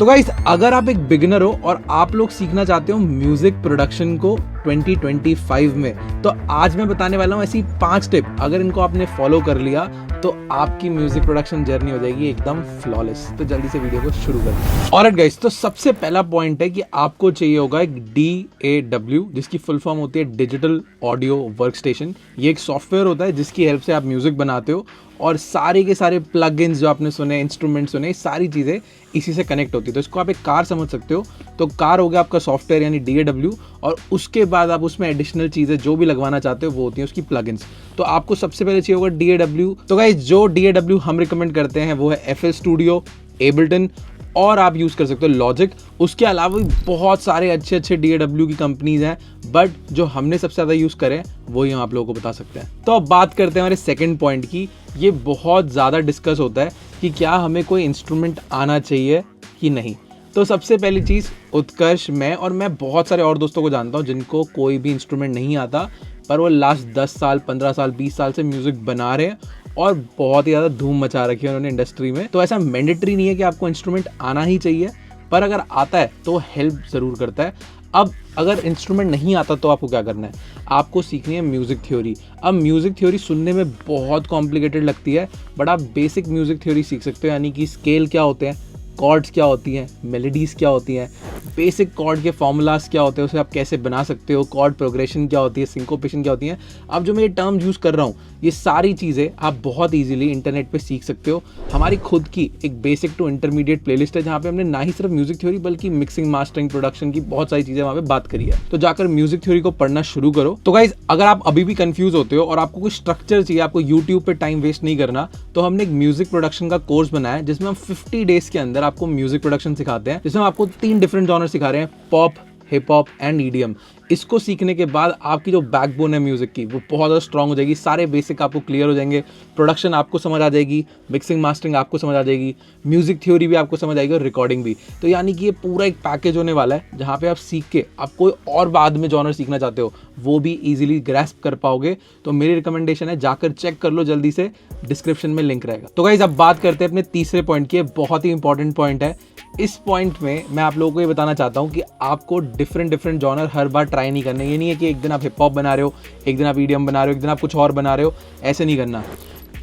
तो गाइस, अगर आप एक बिगिनर हो और आप लोग सीखना चाहते हो म्यूजिक प्रोडक्शन को 2025 में, तो आज मैं बताने वाला हूँ ऐसी 5 टिप। अगर इनको आपने फॉलो कर लिया तो आपकी म्यूजिक प्रोडक्शन जर्नी हो जाएगी एकदम फ्लॉलेस। तो जल्दी से वीडियो को शुरू करें। ऑलराइट गाइस, तो सबसे पहला पॉइंट है कि आपको चाहिए होगा एक DAW, जिसकी फुल फॉर्म होती है डिजिटल ऑडियो वर्कस्टेशन। ये एक सॉफ्टवेयर होता है जिसकी हेल्प से आप म्यूजिक बनाते हो और सारे के सारे प्लगइन्स जो आपने सुने, इंस्ट्रूमेंट सुने, सारी चीज़ें इसी से कनेक्ट होती है। तो इसको आप एक कार समझ सकते हो। तो कार हो गया आपका सॉफ्टवेयर यानी DAW, और उसके बाद आप उसमें एडिशनल चीज़ें जो भी लगवाना चाहते हो वो होती हैं उसकी प्लगइन्स। तो आपको सबसे पहले चाहिए होगा DAW। तो गाइस, जो DAW हम रिकमेंड करते हैं वो है FL स्टूडियो, एबल्टन, और आप यूज़ कर सकते हो लॉजिक। उसके अलावा भी बहुत सारे अच्छे DAW की कंपनीज हैं, बट जो हमने सबसे ज़्यादा यूज़ करें वही हम आप लोगों को बता सकते हैं। तो अब बात करते हैं हमारे सेकंड पॉइंट की। ये बहुत ज़्यादा डिस्कस होता है कि क्या हमें कोई इंस्ट्रूमेंट आना चाहिए कि नहीं। तो सबसे पहली चीज़, उत्कर्ष, मैं बहुत सारे और दोस्तों को जानता हूँ जिनको कोई भी इंस्ट्रूमेंट नहीं आता, पर वो लास्ट 10 साल, 15 साल, 20 साल से म्यूज़िक बना रहे हैं और बहुत ही ज़्यादा धूम मचा रखी है उन्होंने इंडस्ट्री में। तो ऐसा मैंडेटरी नहीं है कि आपको इंस्ट्रूमेंट आना ही चाहिए, पर अगर आता है तो हेल्प ज़रूर करता है। अब अगर इंस्ट्रूमेंट नहीं आता तो आपको क्या करना है, आपको सीखनी है म्यूज़िक थ्योरी। अब म्यूज़िक थ्योरी सुनने में बहुत कॉम्प्लिकेटेड लगती है, बट आप बेसिक म्यूज़िक थ्योरी सीख सकते हो, यानी कि स्केल क्या होते हैं, कॉर्ड्स क्या होती हैं, मेलोडीज़ क्या होती हैं, बेसिक कॉर्ड के फॉर्मूलाज क्या होते हैं, उसे आप कैसे बना सकते हो, कॉर्ड प्रोग्रेशन क्या होती है, सिंकोपेशन क्या होती है। अब जो मैं ये टर्म यूज़ कर रहा हूँ, ये सारी चीज़ें आप बहुत इजीली इंटरनेट पे सीख सकते हो। हमारी खुद की एक बेसिक टू इंटरमीडिएट प्लेलिस्ट है जहाँ पे हमने ना ही सिर्फ म्यूजिक थ्योरी बल्कि मिक्सिंग, मास्टरिंग, प्रोडक्शन की बहुत सारी चीज़ें वहाँ पे बात करी है। तो जाकर म्यूजिक थ्योरी को पढ़ना शुरू करो। तो गाइज, अगर आप अभी भी कंफ्यूज होते हो और आपको कोई स्ट्रक्चर चाहिए, आपको यूट्यूब पे टाइम वेस्ट नहीं करना, तो हमने एक म्यूजिक प्रोडक्शन का कोर्स बनाया है जिसमें हम 50 डेज के अंदर आपको म्यूजिक प्रोडक्शन सिखाते हैं, जिसमें आपको 3 डिफरेंट जॉनर सिखा रहे हैं, pop, hip hop and EDM। इसको सीखने के बाद आपकी जो बैकबोन है म्यूजिक की वो बहुत ज़्यादा स्ट्रांग हो जाएगी। सारे बेसिक आपको क्लियर हो जाएंगे, प्रोडक्शन आपको समझ आ जाएगी, मिक्सिंग मास्टरिंग आपको समझ आ जाएगी, म्यूजिक थ्योरी भी आपको समझ आएगी और रिकॉर्डिंग भी। तो यानी कि ये पूरा एक पैकेज होने वाला है जहाँ पे आप सीख के आप कोई और बाद में जॉनर सीखना चाहते हो वो भी ईजिली ग्रैस्प कर पाओगे। तो मेरी रिकमेंडेशन है जाकर चेक कर लो जल्दी से, डिस्क्रिप्शन में लिंक रहेगा। तो गाइस, अब बात करते हैं अपने तीसरे पॉइंट की। बहुत ही इंपॉर्टेंट पॉइंट है। इस पॉइंट में मैं आप लोगों को ये बताना चाहता हूँ कि आपको डिफरेंट जॉनर हर बार ट्राई नहीं करना। ये नहीं है कि एक दिन आप हिप हॉप बना रहे हो, एक दिन आप EDM बना रहे हो, एक दिन आप कुछ और बना रहे हो, ऐसे नहीं करना।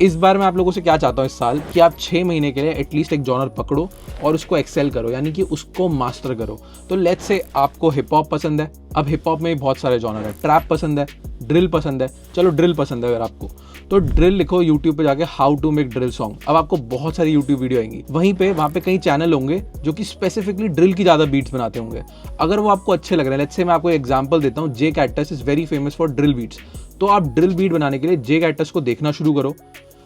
इस बार मैं आप लोगों से क्या चाहता हूँ इस साल, कि आप 6 महीने के लिए एटलीस्ट एक जॉनर पकड़ो और उसको एक्सेल करो, यानी कि उसको मास्टर करो। तो लेट्स से आपको हिप हॉप पसंद है। अब हिप हॉप में भी बहुत सारे जॉनर है। ट्रैप पसंद है, ड्रिल पसंद है, चलो ड्रिल पसंद है अगर आपको, तो ड्रिल लिखो यूट्यूब पे जाके, how to make drill song. अब आपको बहुत सारी यूट्यूब वीडियो आएंगी, वहाँ पे कई चैनल होंगे जो कि स्पेसिफिकली ड्रिल की ज़्यादा बीट्स बनाते होंगे। अगर वो आपको अच्छे लग रहे हैं, लेट्स से मैं आपको एग्जांपल देता हूँ, J Cactus is very famous for drill beats. तो आप ड्रिल बीट बनाने के लिए जे कैक्टस को देखना शुरू करो,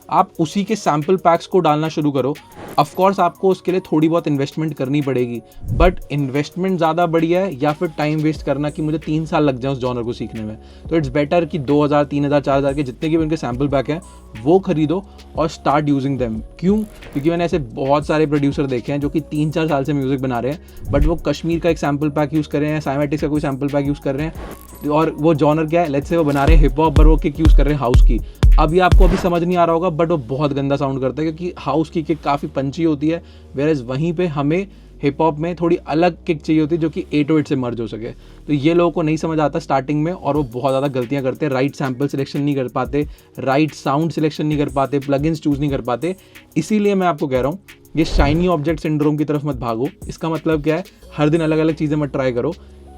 आप उसी के सैम्पल पैक्स को डालना शुरू करो। ऑफ कोर्स आपको उसके लिए थोड़ी बहुत इन्वेस्टमेंट करनी पड़ेगी, बट इन्वेस्टमेंट ज़्यादा बढ़िया है या फिर टाइम वेस्ट करना कि मुझे 3 साल लग जाए उस जॉनर को सीखने में। तो इट्स बेटर कि 2000, 3000, 4000 के जितने के भी उनके सैम्पल पैक हैं वो खरीदो और स्टार्ट यूजिंग देम। क्यों? क्योंकि मैंने ऐसे बहुत सारे प्रोड्यूसर देखे हैं जो कि 3-4 साल से म्यूजिक बना रहे हैं, बट वो कश्मीर का एक सैम्पल पैक यूज़ कर रहे हैं, साइमेटिक्स का कोई सैम्पल पैक यूज़ कर रहे हैं, और वो जॉनर क्या है, लेट्स से वो बना रहे हैं हिप हॉप, पर वो किक यूज़ कर रहे हैं हाउस की। अभी आपको अभी समझ नहीं आ रहा होगा, बट वो बहुत गंदा साउंड करता है क्योंकि हाउस की किक काफ़ी पंची होती है, वेयरएज़ वहीं पे हमें हिप हॉप में थोड़ी अलग किक चाहिए होती है जो कि 808 से मर्ज हो सके। तो ये लोगों को नहीं समझ आता स्टार्टिंग में और वो बहुत ज़्यादा गलतियां करते हैं। राइट सैम्पल सिलेक्शन नहीं कर पाते, राइट साउंड सिलेक्शन नहीं कर पाते, प्लगइन्स चूज़ नहीं कर पाते। इसीलिए मैं आपको कह रहा हूँ, ये शाइनी ऑब्जेक्ट सिंड्रोम की तरफ मत भागो। इसका मतलब क्या है, हर दिन अलग अलग चीज़ें मत ट्राई करो।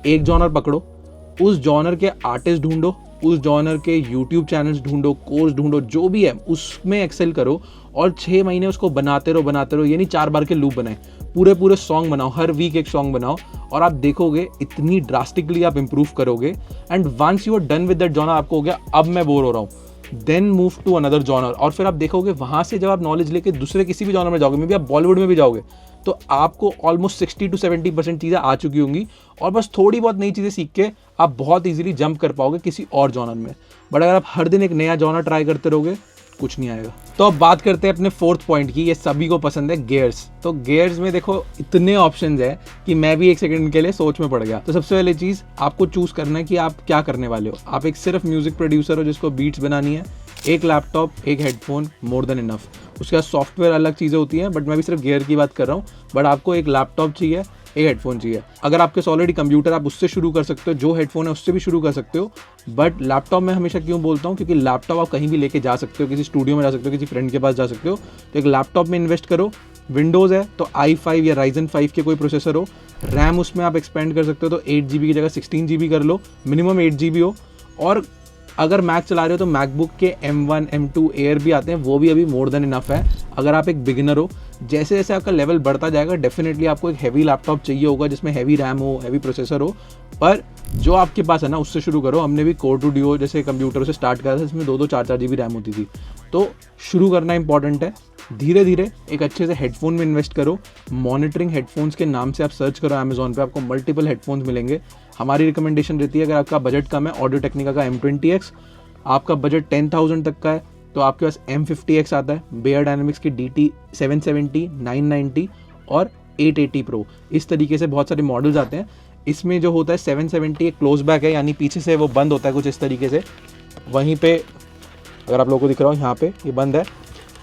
एक जॉनर पकड़ो, उस जॉनर के आर्टिस्ट ढूंढो, उस जॉनर के यूट्यूब चैनल्स ढूंढो, कोर्स ढूंढो, जो भी है उसमें एक्सेल करो और 6 महीने उसको बनाते रहो। ये नहीं 4 बार के लूप बनाए, पूरे सॉन्ग बनाओ, हर वीक एक सॉन्ग बनाओ और आप देखोगे इतनी ड्रास्टिकली आप इंप्रूव करोगे। And once you are done with that genre, आपको हो गया अब मैं बोर हो रहा हूँ, then move to another genre. और फिर आप देखोगे वहाँ से जब आप नॉलेज लेके दूसरे किसी भी जॉनर में जाओगे, मे बी आप बॉलीवुड में भी जाओगे, तो आपको ऑलमोस्ट 60 to 70% चीज़ें आ चुकी होंगी और बस थोड़ी बहुत नई चीज़ें सीख के आप बहुत इजीली जंप कर पाओगे किसी और जॉनर में। बट अगर आप हर दिन एक नया जॉनर ट्राई करते रहोगे, कुछ नहीं आएगा। तो अब बात करते हैं अपने 4th पॉइंट की। ये सभी को पसंद है, गियर्स। तो गियर्स में देखो इतने ऑप्शंस है कि मैं भी एक सेकंड के लिए सोच में पड़ गया। तो सबसे पहले चीज़ आपको चूज करना है कि आप क्या करने वाले हो। आप एक सिर्फ म्यूजिक प्रोड्यूसर हो जिसको बीट्स बनानी है, एक लैपटॉप, एक हेडफोन, मोर देन इनफ। उसके बाद सॉफ्टवेयर अलग चीज़ें होती हैं, बट मैं भी सिर्फ गियर की बात कर रहा हूँ। बट आपको एक लैपटॉप चाहिए, एक हेडफोन चाहिए। अगर आपके पास ऑलरेडी कंप्यूटर, आप उससे शुरू कर सकते हो, जो हेडफोन है उससे भी शुरू कर सकते हो। बट लैपटॉप में हमेशा क्यों बोलता हूँ, क्योंकि लैपटॉप आप कहीं भी लेके जा सकते हो, किसी स्टूडियो में जा सकते हो, किसी फ्रेंड के पास जा सकते हो। तो एक लैपटॉप में इन्वेस्ट करो। विंडोज़ है तो i5 या Ryzen 5 के कोई प्रोसेसर हो। रैम उसमें आप एक्सपेंड कर सकते हो, तो 8 GB की जगह 16 GB कर लो, मिनिमम 8 GB हो। और अगर मैक चला रहे हो तो मैकबुक के M1 M2 एयर भी आते हैं, वो भी अभी मोर देन इनफ है। अगर आप एक बिगिनर हो, जैसे जैसे आपका लेवल बढ़ता जाएगा, डेफिनेटली आपको एक हैवी लैपटॉप चाहिए होगा जिसमें हैवी रैम हो, हैवी प्रोसेसर हो। पर जो आपके पास है ना, उससे शुरू करो। हमने भी Core 2 Duo जैसे कंप्यूटर से स्टार्ट करा था, जिसमें 2-2 4-4 GB रैम होती थी। तो शुरू करना इंपॉर्टेंट है। धीरे धीरे एक अच्छे से हेडफोन में इन्वेस्ट करो। मॉनिटरिंग हेडफोन्स के नाम से आप सर्च करो अमेजोन पे, आपको मल्टीपल हेडफोन्स मिलेंगे। हमारी रिकमेंडेशन रहती है, अगर आपका बजट कम है, ऑडियो टेक्निका का M20X, आपका बजट 10,000 तक का है तो आपके पास M50X आता है, बेयर डायनामिक्स की DT 770, 990 और 880 Pro। इस तरीके से बहुत सारे मॉडल्स आते हैं। इसमें जो होता है 770 एक क्लोज बैक है, यानी पीछे से वो बंद होता है कुछ इस तरीके से। वहीं पे अगर आप लोगों को दिख रहा हो, यहाँ पे ये बंद है,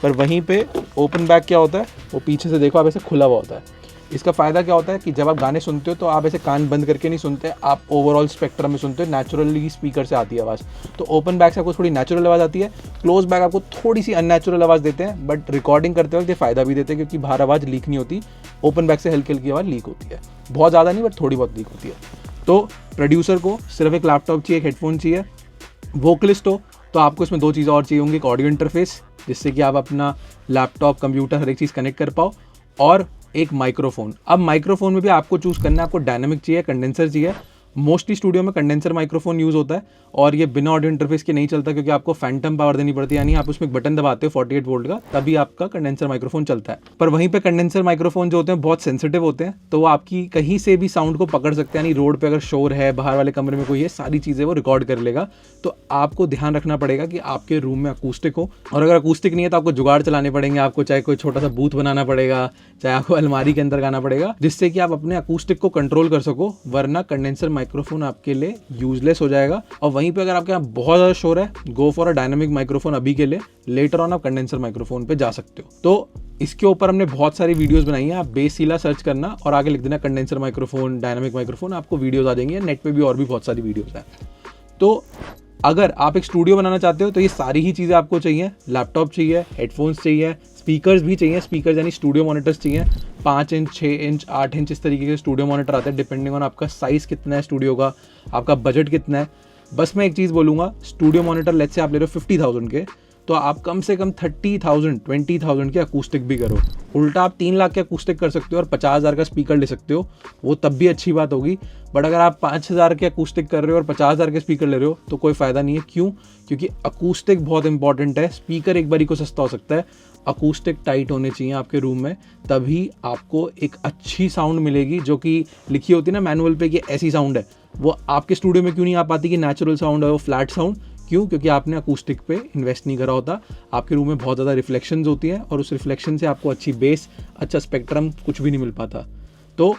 पर वहीं पे ओपन बैक क्या होता है, वो पीछे से देखो आप ऐसे खुला हुआ होता है। इसका फ़ायदा क्या होता है कि जब आप गाने सुनते हो तो आप ऐसे कान बंद करके नहीं सुनते, आप ओवरऑल स्पेक्ट्रम में सुनते हो, नेचुरली स्पीकर से आती है आवाज़। तो ओपन बैक से आपको थोड़ी नेचुरल आवाज़ आती है, क्लोज बैक आपको थोड़ी सी अननेचुरल आवाज़ देते हैं, बट रिकॉर्डिंग करते वक्त ये फ़ायदा भी देते हैं क्योंकि बाहर आवाज़ लीक नहीं होती। ओपन बैक से हल्की हल्की आवाज़ लीक होती है, बहुत ज़्यादा नहीं बट थोड़ी बहुत लीक होती है। तो प्रोड्यूसर को सिर्फ एक लैपटॉप चाहिए, एक हेडफोन चाहिए। वोकलिस्ट हो तो आपको इसमें 2 चीज़ें और चाहिए होंगी, एक ऑडियो इंटरफेस जिससे कि आप अपना लैपटॉप, कंप्यूटर, हर एक चीज़ कनेक्ट कर पाओ, और एक माइक्रोफोन। अब माइक्रोफोन में भी आपको चूज़ करना है, आपको डायनामिक चाहिए, कंडेंसर चाहिए। मोस्टली स्टूडियो में कंडेंसर माइक्रोफोन यूज़ होता है और ये बिना ऑडियो इंटरफेस के नहीं चलता, क्योंकि आपको फैंटम पावर देनी पड़ती है, यानी आप उसमें एक बटन दबाते हो 48 वोल्ट का, तभी आपका कंडेंसर माइक्रोफोन चलता है। पर वहीं पे कंडेंसर माइक्रोफोन जो होते हैं बहुत सेंसिटिव होते हैं, तो वो आपकी कहीं से भी साउंड को पकड़ सकते हैं, यानी रोड पे अगर शोर है, बाहर वाले कमरे में कोई है, सारी चीज़ें वो रिकॉर्ड कर लेगा। तो आपको ध्यान रखना पड़ेगा कि आपके रूम में अकूस्टिक हो, और अगर अकूस्टिक नहीं है तो आपको जुगाड़ चलाने पड़ेंगे। आपको चाहे कोई छोटा सा बूथ बनाना पड़ेगा, चाहे आपको अलमारी के अंदर गाना पड़ेगा, जिससे कि आप अपने अकूस्टिक को कंट्रोल कर सको, वरना कंडेंसर माइक्रोफोन आपके लिए यूजलेस हो जाएगा। और वहीं पे अगर आपके यहाँ बहुत ज़्यादा शोर है, go for a dynamic microphone अभी के लिए, लेटर ऑन आप कंडेंसर माइक्रोफोन पे जा सकते हो। तो इसके ऊपर हमने बहुत सारी वीडियोस बनाई हैं, आप बेसिला सर्च करना और आगे लिख देना कंडेंसर माइक्रोफोन, डायनामिक माइक्रोफोन, आपको वीडियोस आ जाएंगी। नेट पे भी और भी बहुत सारी वीडियोस हैं। तो अगर आप एक स्टूडियो बनाना चाहते हो तो ये सारी ही चीज़ें आपको चाहिए। लैपटॉप चाहिए, हेडफोन्स चाहिए, स्पीकर्स भी चाहिए। स्पीकर्स यानी स्टूडियो मॉनिटर्स चाहिए, 5 इंच, 6 इंच, 8 इंच, इस तरीके के स्टूडियो मॉनिटर आते हैं, डिपेंडिंग ऑन आपका साइज़ कितना है स्टूडियो का, आपका बजट कितना है। बस मैं एक चीज़ बोलूँगा, स्टूडियो मॉनिटर लेट्स से आप ले रहे हो 50,000 के, तो आप कम से कम 30,000, 20,000 के अकूस्टिक भी करो। उल्टा आप 3 लाख के अकूस्टिक कर सकते हो और 50,000 का स्पीकर ले सकते हो, वो तब भी अच्छी बात होगी। बट अगर आप 5,000 के अकूस्टिक कर रहे हो और 50,000 के स्पीकर ले रहे हो तो कोई फ़ायदा नहीं है। क्यों? क्योंकि अकूस्टिक बहुत इंपॉर्टेंट है। स्पीकर एक बारी को सस्ता हो सकता है, अकूस्टिक टाइट होने चाहिए आपके रूम में, तभी आपको एक अच्छी साउंड मिलेगी। जो कि लिखी होती है ना मैनुअल पे कि ऐसी साउंड है, वो आपके स्टूडियो में क्यों नहीं आ पाती कि नेचुरल साउंड है, वो फ्लैट साउंड। क्यों? क्योंकि आपने अकूस्टिक पे इन्वेस्ट नहीं करा होता। आपके रूम में बहुत ज़्यादा रिफ्लेक्शंस होती हैं और उस रिफ्लेक्शन से आपको अच्छी बेस, अच्छा स्पेक्ट्रम कुछ भी नहीं मिल पाता। तो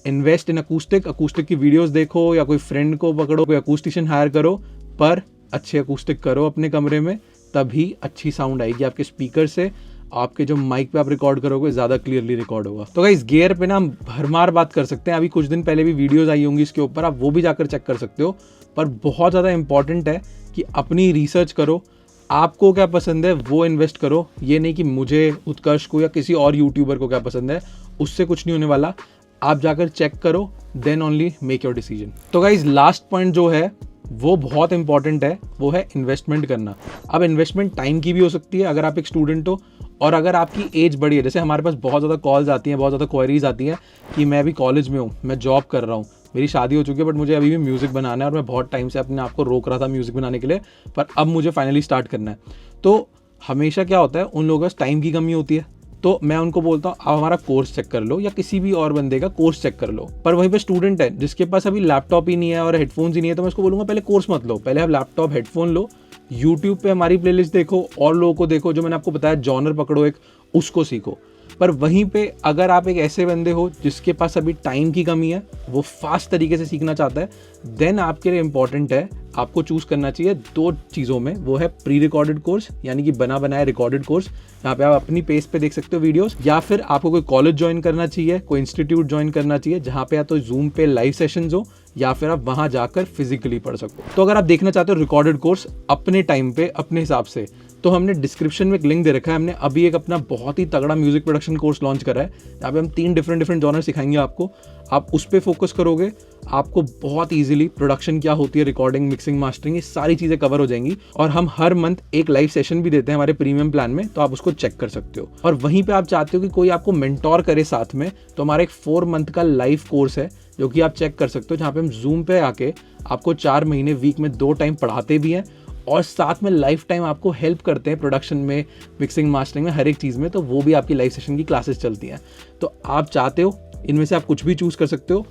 इन्वेस्ट इन अकूस्टिक। अकूस्टिक की वीडियोस देखो या कोई फ्रेंड को पकड़ो, कोई अकूस्टिशियन हायर करो, पर अच्छे अकूस्टिक करो अपने कमरे में, तभी अच्छी साउंड आएगी आपके स्पीकर से। आपके जो माइक पे आप रिकॉर्ड करोगे ज़्यादा क्लियरली रिकॉर्ड होगा। तो गाइस, गियर पे ना हम भरमार बात कर सकते हैं। अभी कुछ दिन पहले भी वीडियोस आई होंगी इसके ऊपर, आप वो भी जाकर चेक कर सकते हो। पर बहुत ज़्यादा इंपॉर्टेंट है कि अपनी रिसर्च करो, आपको क्या पसंद है वो इन्वेस्ट करो। ये नहीं कि मुझे, उत्कर्ष को या किसी और यूट्यूबर को क्या पसंद है, उससे कुछ नहीं होने वाला। आप जाकर चेक करो, then only make your decision. तो गाइज, लास्ट पॉइंट जो है वो बहुत इंपॉर्टेंट है, वो है इन्वेस्टमेंट करना। अब इन्वेस्टमेंट टाइम की भी हो सकती है अगर आप एक स्टूडेंट हो, और अगर आपकी एज बड़ी है। जैसे हमारे पास बहुत ज़्यादा कॉल्स आती हैं, बहुत ज़्यादा क्वेरीज आती हैं कि मैं अभी कॉलेज में हूँ, मैं जॉब कर रहा हूँ, मेरी शादी हो चुकी है, बट मुझे अभी भी म्यूज़िक बनाना है और मैं बहुत टाइम से अपने आप को रोक रहा था म्यूज़िक बनाने के लिए, पर अब मुझे फाइनली स्टार्ट करना है। तो हमेशा क्या होता है, उन लोगों के पास टाइम की कमी होती है। तो मैं उनको बोलता हूँ, आप हमारा कोर्स चेक कर लो या किसी भी और बंदे का कोर्स चेक कर लो। पर वहीं पे स्टूडेंट है जिसके पास अभी लैपटॉप ही नहीं है और हेडफोन्स ही नहीं है, तो मैं उसको बोलूँगा पहले कोर्स मत लो, पहले आप लैपटॉप, हेडफोन लो, यूट्यूब पे हमारी प्लेलिस्ट देखो, और लोगों को देखो, जो मैंने आपको बताया जॉनर पकड़ो एक, उसको सीखो। पर वहीं पे अगर आप एक ऐसे बंदे हो जिसके पास अभी टाइम की कमी है, वो फास्ट तरीके से सीखना चाहता है, देन आपके लिए इंपॉर्टेंट है, आपको चूज करना चाहिए 2 चीज़ों में। वो है प्री रिकॉर्डेड कोर्स, यानी कि बना बनाया रिकॉर्डेड कोर्स, यहाँ पे आप अपनी पेस पे देख सकते हो वीडियोस, या फिर आपको कोई कॉलेज ज्वाइन करना चाहिए, कोई इंस्टीट्यूट ज्वाइन करना चाहिए जहाँ पे या तो जूम पे लाइव सेशंस हो या फिर आप वहाँ जाकर फिजिकली पढ़ सको। तो अगर आप देखना चाहते हो रिकॉर्डेड कोर्स अपने टाइम पे अपने हिसाब से, तो हमने डिस्क्रिप्शन में एक लिंक दे रखा है। हमने अभी एक अपना बहुत ही तगड़ा म्यूजिक प्रोडक्शन कोर्स लॉन्च करा है, यहाँ पे हम 3 डिफरेंट जॉनर सिखाएंगे आपको। आप उस पर फोकस करोगे, आपको बहुत इजीली प्रोडक्शन क्या होती है, रिकॉर्डिंग, मिक्सिंग, मास्टरिंग, ये सारी चीज़ें कवर हो जाएंगी। और हम हर मंथ एक लाइव सेशन भी देते हैं हमारे प्रीमियम प्लान में, तो आप उसको चेक कर सकते हो। और वहीं पे आप चाहते हो कि कोई आपको मेंटोर करे साथ में, तो हमारा एक 4 मंथ का लाइव कोर्स है जो कि आप चेक कर सकते हो, जहाँ पे हम जूम पे आके आपको 4 महीने वीक में 2 टाइम पढ़ाते भी हैं और साथ में लाइफ टाइम आपको हेल्प करते हैं प्रोडक्शन में, मिक्सिंग, मास्टरिंग में, हर एक चीज़ में। तो वो भी आपकी लाइव सेशन की क्लासेस चलती हैं। तो आप चाहते हो इनमें से आप कुछ भी चूज़ कर सकते हो।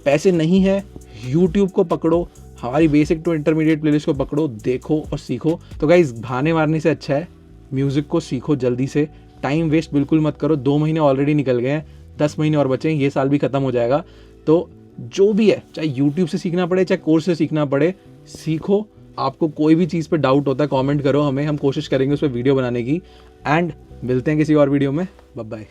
पैसे नहीं है, यूट्यूब को पकड़ो, हमारी बेसिक टू इंटरमीडिएट प्लेलिस्ट को पकड़ो, देखो और सीखो। तो गाइस, बहाने मारने से अच्छा है म्यूज़िक को सीखो जल्दी से, टाइम वेस्ट बिल्कुल मत करो। 2 महीने ऑलरेडी निकल गए हैं, 10 महीने और बचे हैं, ये साल भी खत्म हो जाएगा। तो जो भी है, चाहे यूट्यूब से सीखना पड़े, चाहे कोर्स से सीखना पड़े, सीखो। आपको कोई भी चीज़ पे डाउट होता है कमेंट करो हमें, हम कोशिश करेंगे उस पर वीडियो बनाने की। एंड मिलते हैं किसी और वीडियो में। Bye bye.